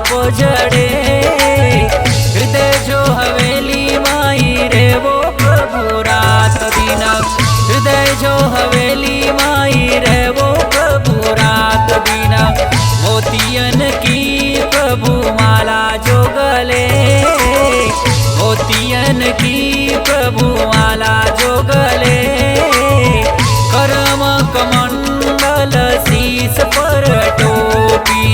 पाप जड़े। हृदय जो हवेली माई रे वो प्रभु रात दिन। हृदय जो हवेली माई रे वो प्रभु रात दिन। मोतियन की प्रभु माला जो गले। मोतियन की प्रभु माला जो गले। करम कमंडल शीस पर टोपी।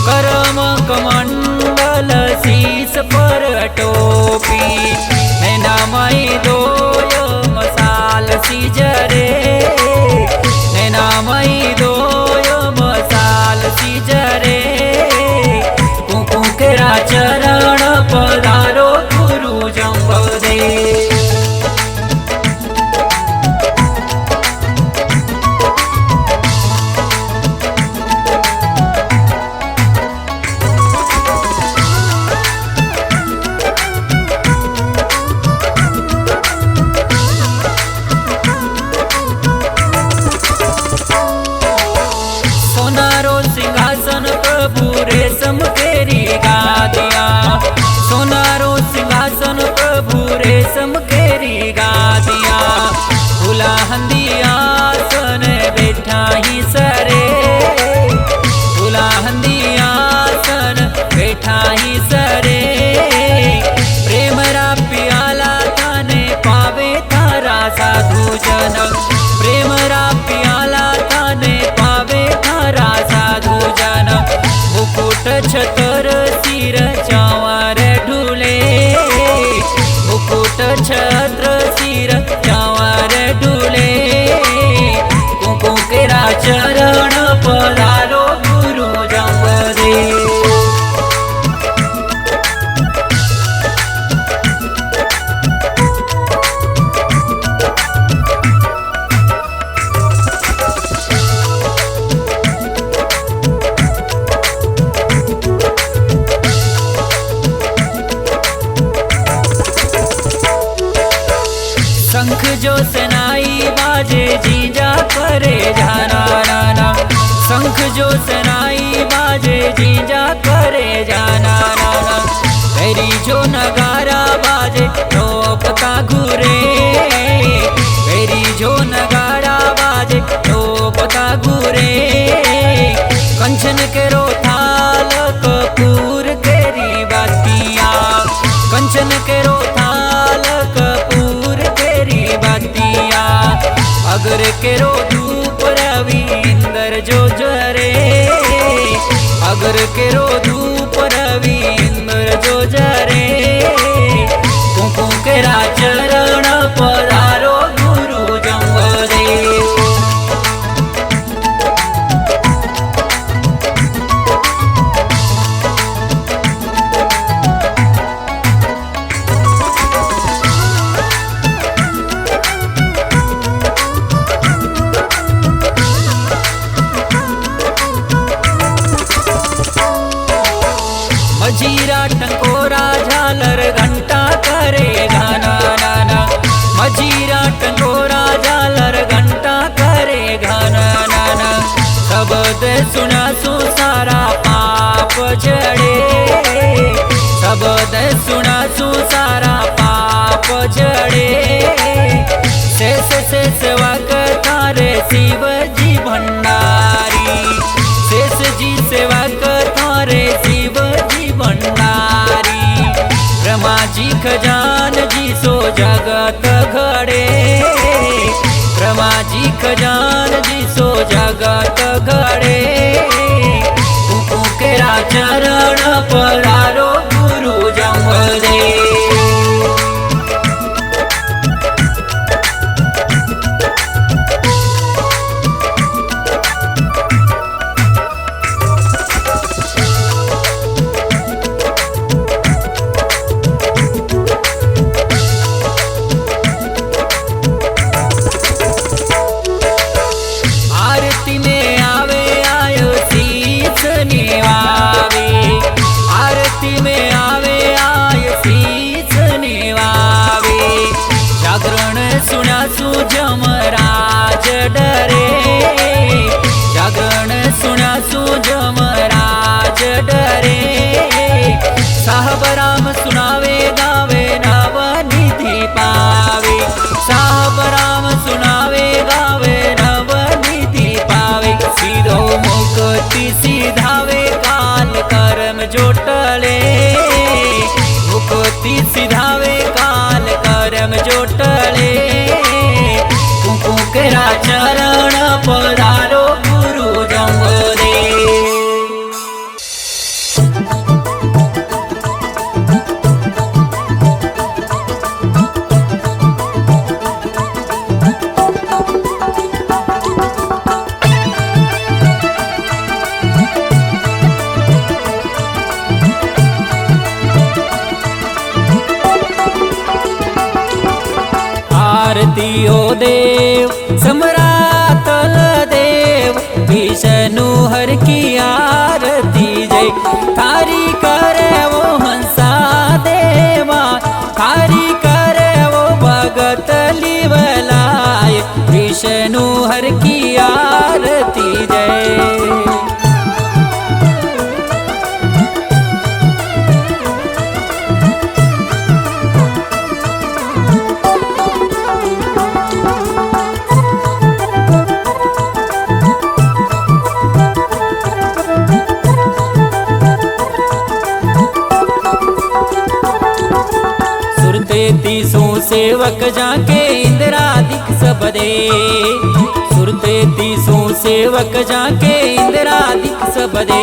करम कमंडल शीस पर टोपी। नैना मई दोय मसाल सी जरे। नैना मई दोय मसाल सी जरे। कुकु केरा चरण पधारो गुरु जंबदे। सिंहासन प्रभु रेशम केरी गादिया। सोनारो सिंहासन प्रभु रेशम केरी गादिया। फूला हंदियासन बैठा ही सरे। फूला हंदियासन बैठा ही सरे। प्रेम रा प्याला थाने पावे थारा साधु जन। प्रेम रा प्याला थाने पावे थारा साधु जन। मुकुट छतर सिर चावर ढूले। मुकुट छत्र सिर चावर ढूले। कुकु केरा चरण पधारो गुरु जंबदे। शंख जो सनाई बाजे जीजा करे जाना नाना। शंख जो सनाई बाजे जीजा करे जाना नाना। तेरी जो नगारा बाजे तो पता घूरे। तेरी जो नगारा बाजे तो पता घूरे। कंचन केरो थाल कपूर केरी बातिया। कंचन केरो थाल कपूर केरी बातिया। अगर केरो धूप रविंदर जो जरे। अगर केरो धूप रविंदर जो जरे। कुकु केरा चरण पधारो गुरु जंबदे। मजीरा टंकोरा झालर घंटा करे गाना नाना। मजीरा टंकोरा झालर घंटा करे गाना नाना। शब्द सुना सु सारा पाप जड़े। शब्द सुना सु सारा पाप जड़े। शेष शेष वाक थारे शिव जी भंडारी। शेष जी सेवा थारे शिव जी भंडारी। ब्रह्मा जी खजान जी सो जगत घड़े। ब्रह्मा जी खजान जी सो जगत घड़े। कुकु केरा चरण पधारो गुरु जंबदे। आरती में आवे आयो शीस निवावे। आरती में आवे आयो शीस निवावे। जागरण सुना सु जमराज डरे। जागरण सुना सु जमराज डरे। साहब राम सुनावे गावे नवनिधि पावे। साहब राम सुनावे गावे नवनिधि पावे। सीधो मुक्ति सिधावे काल कर्म जोटले। मुक्ति सिधावे काल कर्म जोटले। कुकु केरा चरण पधारो गुरु जंगले। आरती ओ देव समरातल देव। विष्णु हर की आरती जय। थारी करे वो हंसा देवा। थारी करे वो भगत लिवलाय। विष्णु हर की आरती जय। सेवक जाके इंद्रादिक सब दे। सुरते तीसों सेवक जाके इंद्रादिक सब दे।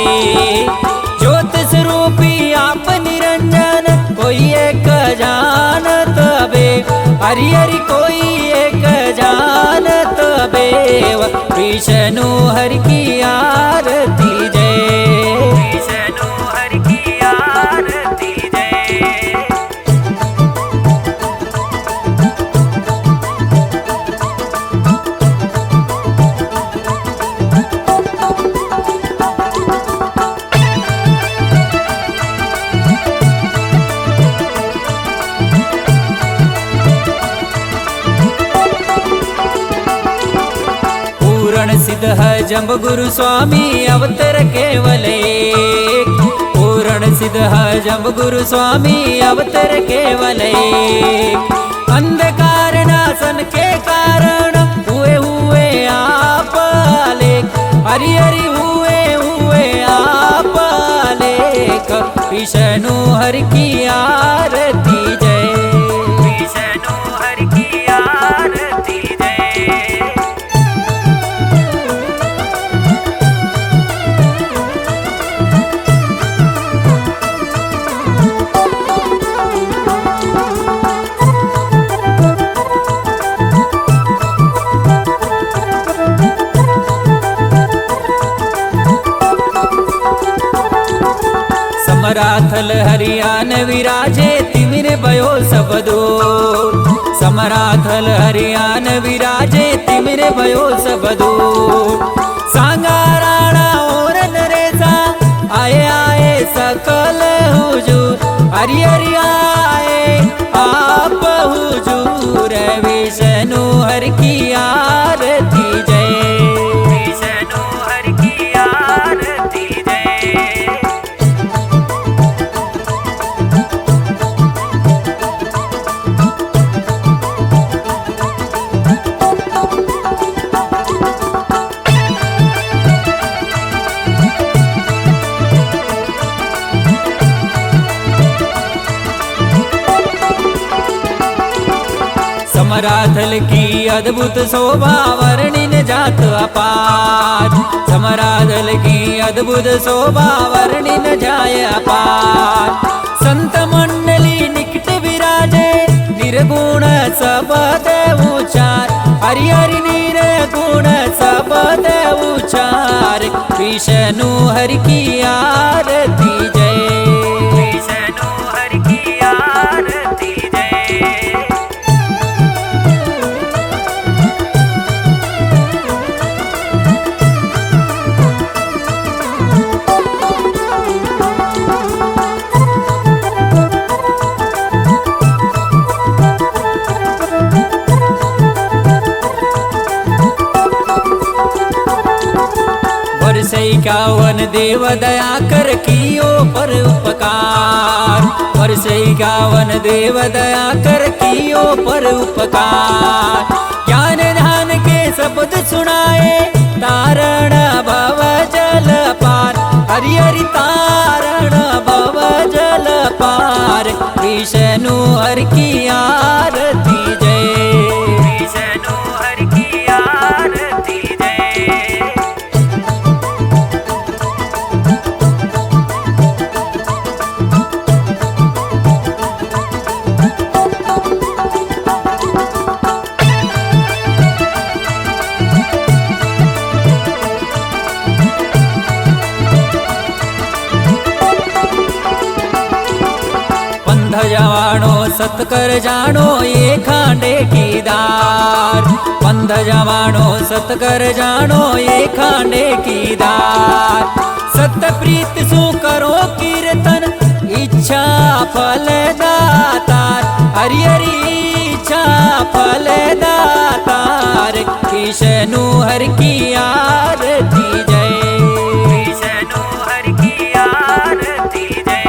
ज्योत स्वरूपी आप निरंजन कोई एक जानत बे। हरि हरि कोई एक जानत बे। विष्णु हरि की आरती जय। विष्णु हरि की आरती जय। सिद्ध है जम्ब गुरु स्वामी अवतर केवल एक। पूर्ण सिद्ध है जम्ब गुरु स्वामी अवतर केवल एक। अंधकार नाशन के कारण हुए हुए आप लेख। हरि हरि हुए आप लेख। विष्णु हरि की आरती जय। विष्णु हरि की आरती जय। समराथल हरियान विराजे तिमिर भयो सब दूर। समराथल हरियान विराजे तिमिर भयो सब दूर। सांगा राणा और नरेसा आए आए सकल हुजूर। हरि हरि आए आप हुजूर। विष्णु हरि की आरती जय। विष्णु हरि की आरती जय। समराथल की अद्भुत शोभा वर्णिन जात अपार। समराथल की अद्भुत शोभा वर्णिन जाय अपार। संत मंडली निकट विराजे निर्गुण सबद उचार। हरि हरि निर्गुण सबद उचार। विष्णु हरि की आरती जय। विष्णु हरि की आरती जय। वर्ष 51 देव दया कर कियो पर उपकार। वर्षे 51 देव दया कर कियो पर उपकार। ज्ञान ध्यान के शब्द सुनाए तारण भव जल पार। हरि हरि तारण भव जल पार। विष्णु हर की आरती जय। विष्णु हर की आरती जय। जवाणो सतकर जानो ये खांडे की दार। पंध जवाणो सतकर जानो ये खांडे की दार। सत्य प्रीत सु करो कीर्तन इच्छा फल दातार। हरि हरि इच्छा फल दातार। विष्णु हर की आरती जय। विष्णु हर की आरती जय।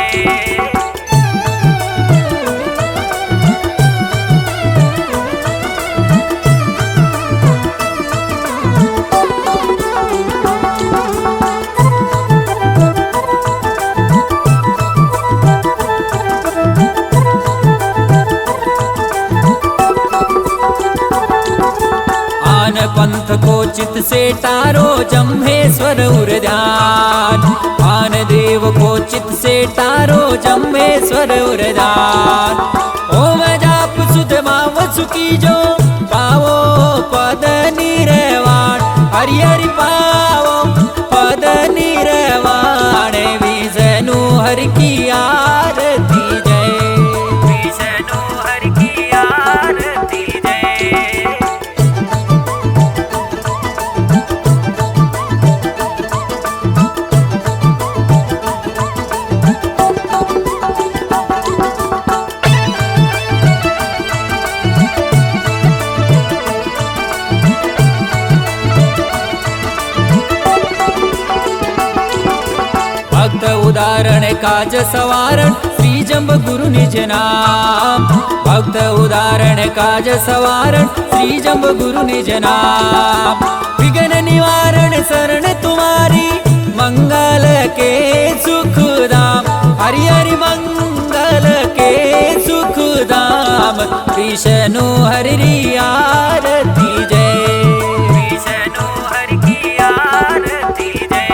पंथ को चित से तारो जम्भेश्वर उर ध्यान। आन देव को चित से तारो जम्भेश्वर उर ध्यान। ओम जाप सुध माव सुखी जो पावो पद निर्वाण। हरि हरि पावो पद निर्वाण। विष्णु हर की आरती जय। विष्णु हर की आरती जय। भक्त उदाहरण काज सवारण श्री जम्ब गुरु निज नाम। भक्त उदाहरण काज सवारण श्री जम्ब गुरु निज नाम। विघ्न निवारण शरण तुम्हारी मंगल के सुख धाम। हरि हरि मंगल के सुख धाम। विष्णु हरि आरती जय। विष्णु हरि की आरती जय।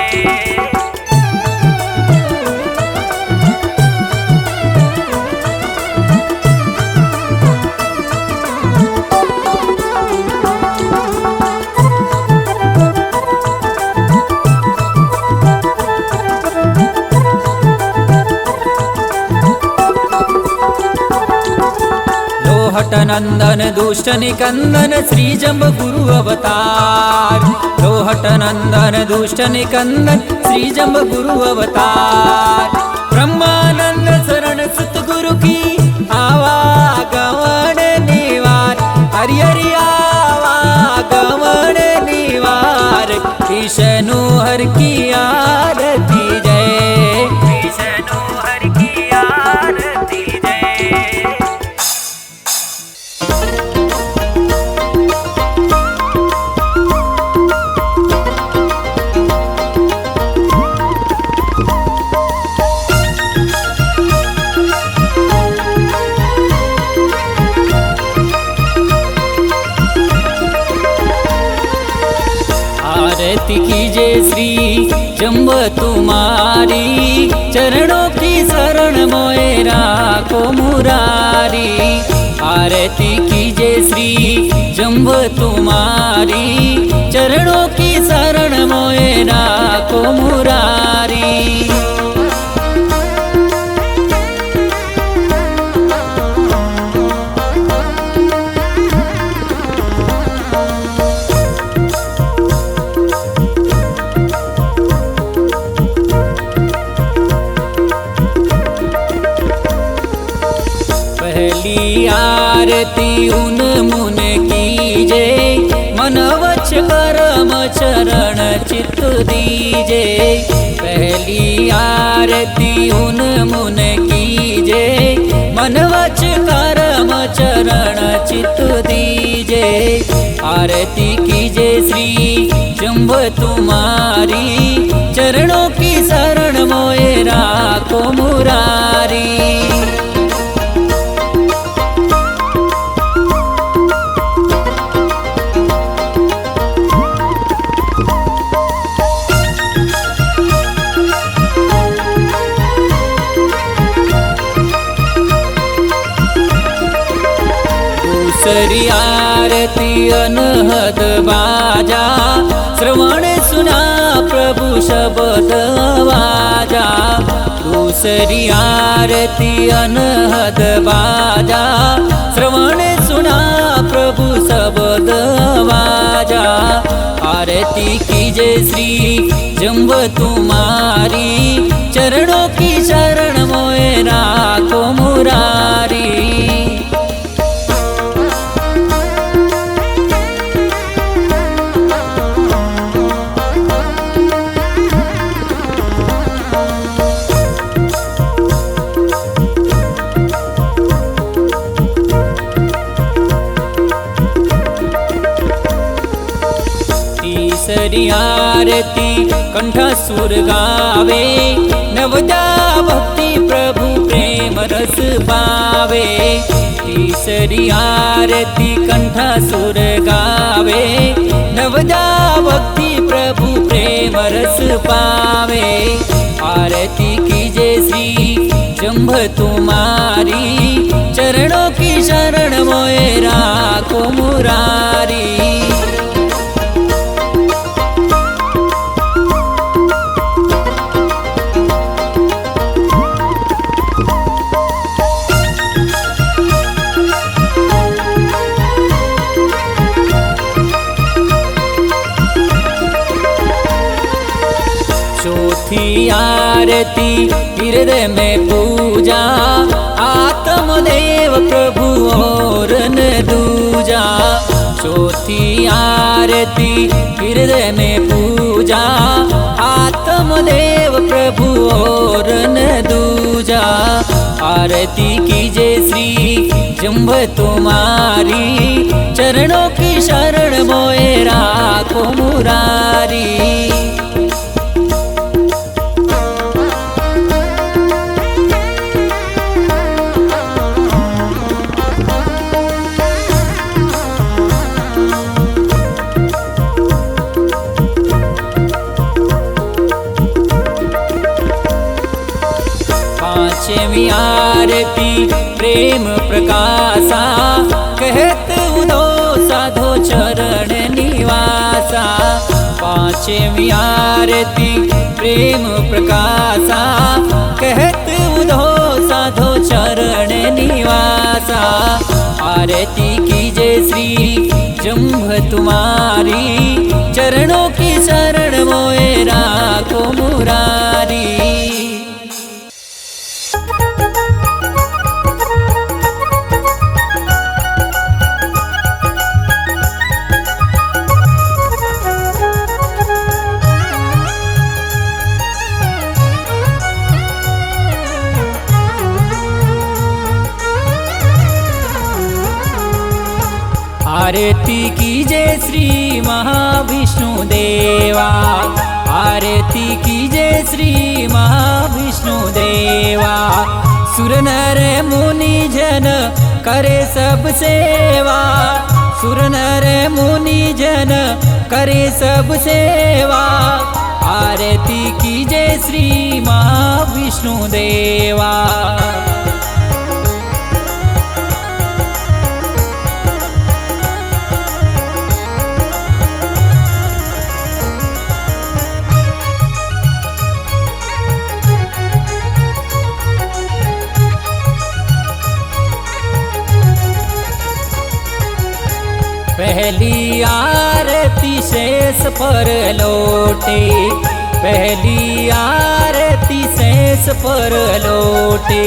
लोहट नंदन दुष्ट निकंदन श्री जम्ब गुरु अवतार। लोहट नंदन दुष्ट निकंदन श्री जम्ब गुरु अवतार। ब्रह्मानंद शरण सुत गुरु की आवागमन निवार। हरि हरि आवागमन निवार। विष्णु हर की आरती जय। विष्णु हर की आरती जय। आरती कीजे श्री जम्ब तुम्हारी। चरणों की शरण मोए राखो मुरारी। आरती कीजे श्री जम्ब तुम्हारी। चरणों की शरण मोए राखो मुरारी। पहली आरती उन मुन कीजे। मन वच कर्म चरण चित्त दीजे। पहली आरती उन मुन कीजे, मन वच कर्म चरण चित दीजे। आरती कीजे श्री जम्ब तुम्हारी, चरणों की शरण मोए राखो मुरारी। दूसरी आरती अनहद बाजा, श्रवण सुना प्रभु शब्द वाजा। दूसरी आरती अनहद बाजा, श्रवण सुना प्रभु शब्द वाजा। आरती कीजे श्री जम्ब तुम्हारी, चरणों की शरण मोए राखो मुरारी। तीसरी आरती कंठासुर गावे, नवदा भक्ति प्रभु प्रेम रस पावे। तीसरी आरती कंठासुर गावे, नवदा भक्ति प्रभु प्रेम रस पावे। आरती कीजे श्री जम्ब तुम्हारी, चरणों की शरण मोए राखो मुरारी। चौथी आरती हृदय में पूजा, आत्मदेव प्रभु और न दूजा। चौथी आरती हृदय में पूजा, आत्मदेव प्रभु और न दूजा। आरती कीजे श्री जम्ब तुम्हारी, चरणों की शरण मोए राखो मुरारी। पांचवी आरती प्रेम प्रकाशा, कहत उदो साधो चरण निवासा। पांचवी आरती प्रेम प्रकाशा, कहत उदो साधो चरण निवासा। आरती कीजे श्री जम्ब तुम्हारी, चरणों की शरण मोए राखो मुरारी। आरती कीजे श्री महाविष्णु देवा, आरती कीजे श्री महाविष्णु देवा। सुर नर मुनि जन करे सब सेवा, सुर नर मुनि जन करे सब सेवा। आरती कीजे श्री महाविष्णु देवा। पहली आरती शेष पर लौटे, पहली आरती शेष पर लौटे।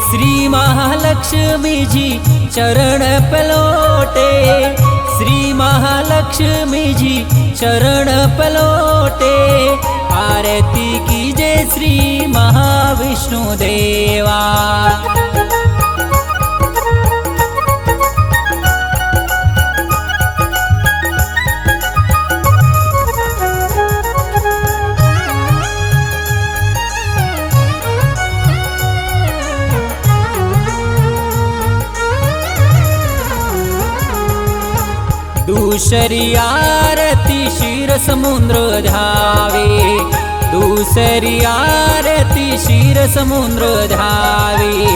श्री महालक्ष्मी जी चरण पलोटे, श्री महालक्ष्मी जी चरण पलोटे। आरती कीजे श्री महाविष्णु देवा। दूसरी आरती क्षीर समुद्र धावे, दूसरी आरती क्षीर समुद्र धावे।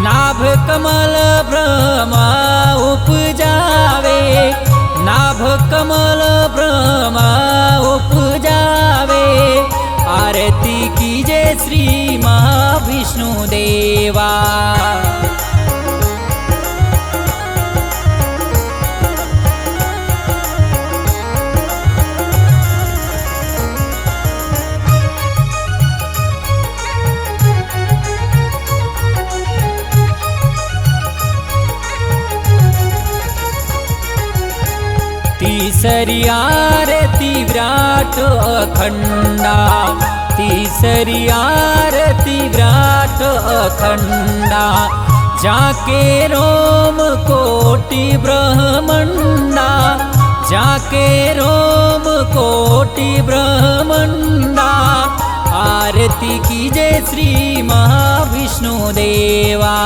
नाभ कमल ब्रह्मा उपजावे, नाभ कमल ब्रह्मा उपजावे। आरती कीजे श्री महाविष्णु देवा। तीसरी आरती विराट अखंडा, तीसरी आरती विराट अखंडा। जाके रोम कोटि ब्रह्मंडा, जाके रोम कोटि ब्रह्मंडा। आरती कीजे श्री महाविष्णु देवा।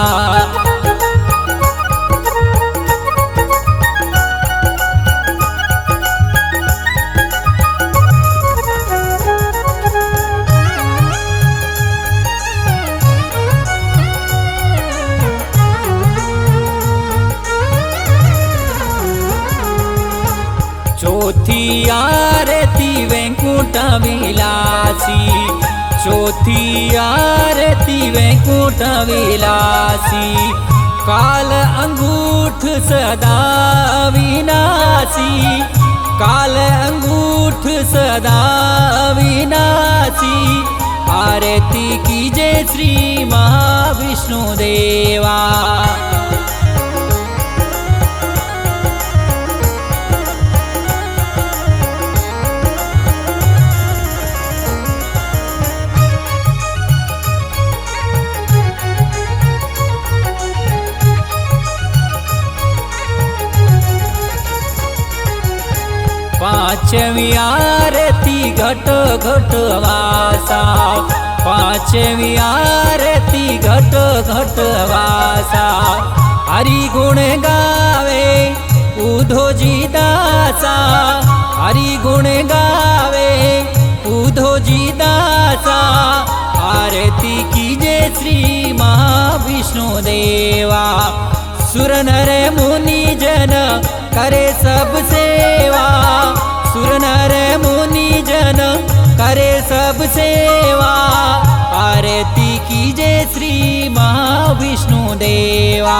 चौथी आरती वैकुंठ विलासी, चौथी आरती वैकुंठ विलासी। काल अंगूठ सदा विनाशी, काल अंगूठ सदा विनाशी। आरती कीजे श्री महाविष्णु देवा। पांचवी आरती घट घट वासा, पांचवी आरती घट घट वासा। हरि गुण गावे उधोजी दासा, हरि गुण गावे उधोजी दासा। आरती कीजे श्री महाविष्णु देवा। सुर नर मुनि जन करे सब सेवा, सुर नर मुनि जन करे सब सेवा। आरती कीजे श्री महाविष्णु देवा,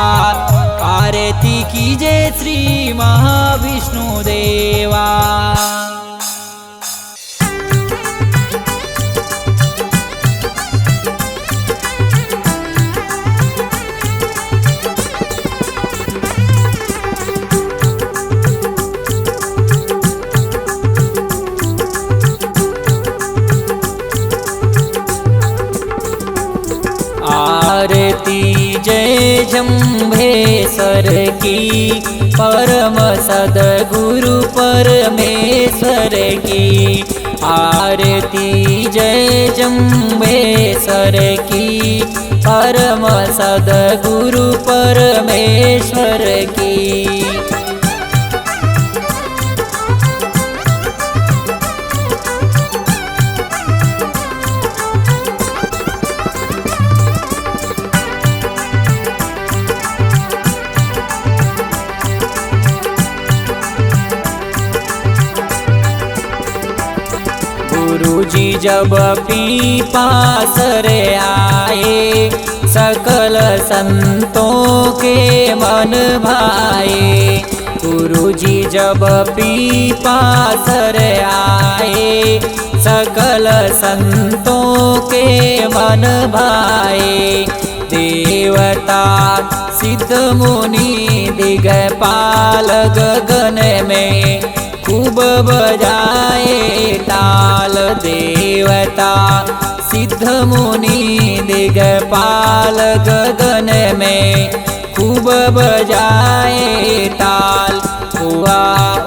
आरती कीजे श्री महाविष्णु देवा। आरती जय जम्भेश्वर की, परम सद्गुरु परमेश्वर की। आरती जय जम्भेश्वर की, परम सद्गुरु परमेश्वर की। गुरुजी जब पीपास रे आए, सकल संतों के मन भाए। गुरुजी जब पीपास रे आए, सकल संतों के मन भाए। देवता सिद्ध मुनि दिगपाल गगन में खूब बजाए ताल। देवता सिद्ध मुनि दिगपाल गगन में खूब बजाए ताल। हुआ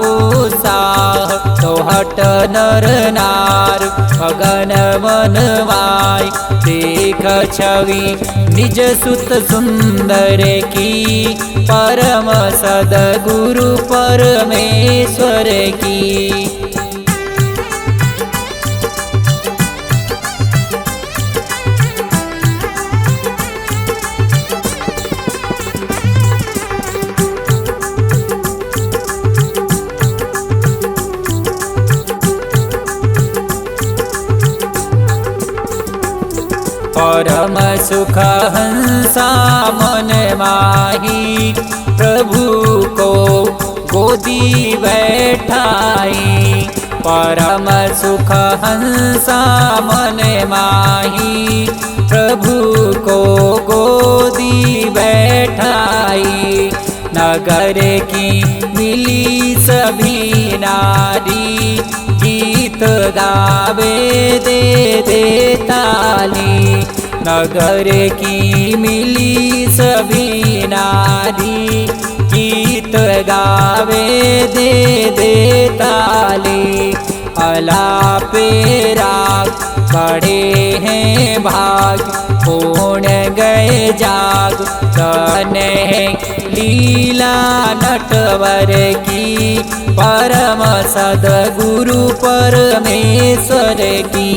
उत्साह तो हट नर नार गगन मन माय देख छवि निज सुत सुंदर की परम सद्गुरु परमेश्वर की। परम सुख हंसा मन माही प्रभु को गोदी बैठाई। परम सुख हंसा मन माही प्रभु को गोदी बैठाई। नगर की मिली सभी नारी गीत गावे दे ताली। नगर की मिली सभी नारी गीत गावे दे ताली। अलापे राग बड़े हैं भाग पुण्य गए जाग। तने लीला नटवर की परम सद्गुरु परमेश्वर की।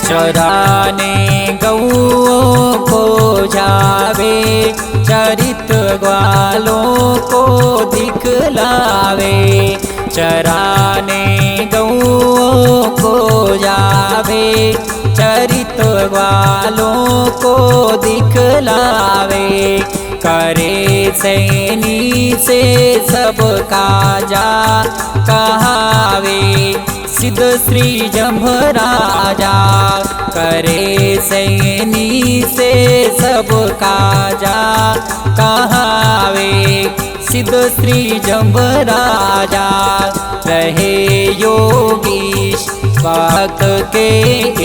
चराने गौओं को जावे चरित ग्वालों को दिखलावे। चराने गौओं को जावे चरित ग्वालों को दिखलावे। करे सैनी से सब काजा कहावे सिद्ध श्री जम्भ राजा। करे सैनी से सब काजा कहावे सिद्ध श्री जम्भ राजा। रहे योगीश भक्त के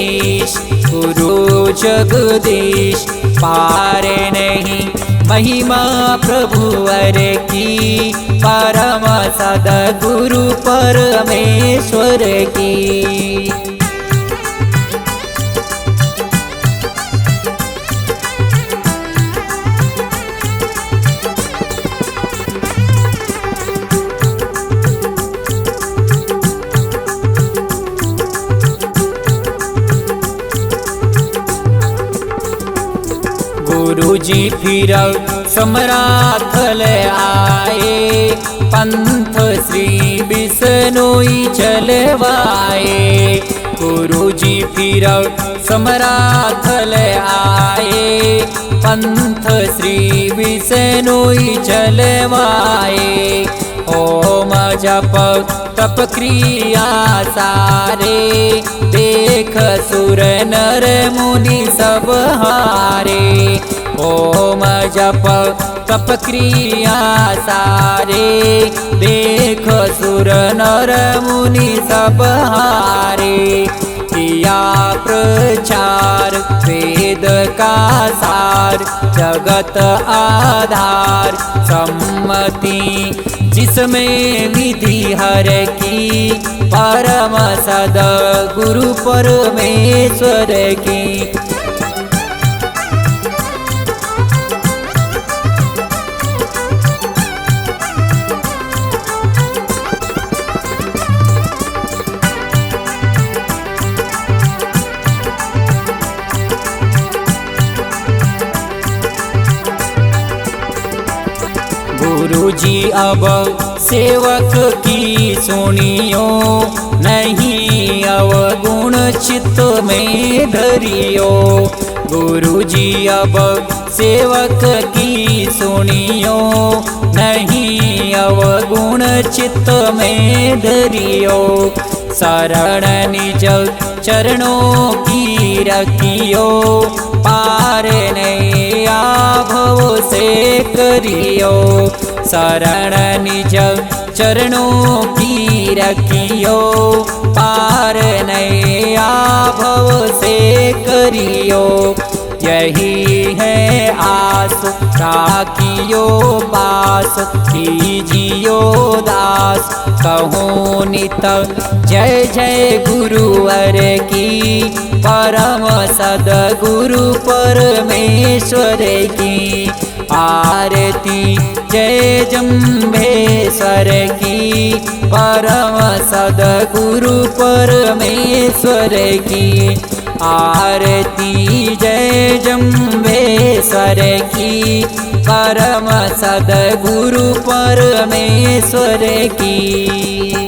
ईश गुरु जगदीश पारे नहीं महिमा प्रभुवर की परम सद्गुरु परमेश्वर की। गुरुजी फिर समराथल आए पंथ श्री बिसनोई चलवाए। गुरुजी फिर समराथल आए पंथ श्री बिसनोई चलवाए। ओम जप तप क्रिया सारे देख सुर नर मुनि सब हारे। ओम जप तप क्रिया सारे देख सुर नर मुनि सब हारे। किया प्रचार वेद का सार जगत आधार सम्मति जिसमें विधि हर की परम सद्गुरु परमेश्वर की। गुरुजी अब सेवक की सुनियो नहीं अवगुण चित्त में धरियो। गुरु जी अब सेवक की सुनियो, नहीं अवगुण चित्त में धरियो। शरण निज चरणों की रखियो, पार नैया भव से करियो। शरण निज चरणों की रखियो, पार नैया भव से करियो। यही है आस राखियो पास, कीजियो दास कहो नित। जय जय गुरुवर की, परम सद्गुरु परमेश्वर की। आरती जय जम्भेश्वर की, परम सद्गुरु परमेश्वर की। आरती जय जम्भेश्वर की, परम सद्गुरु परमेश्वर की।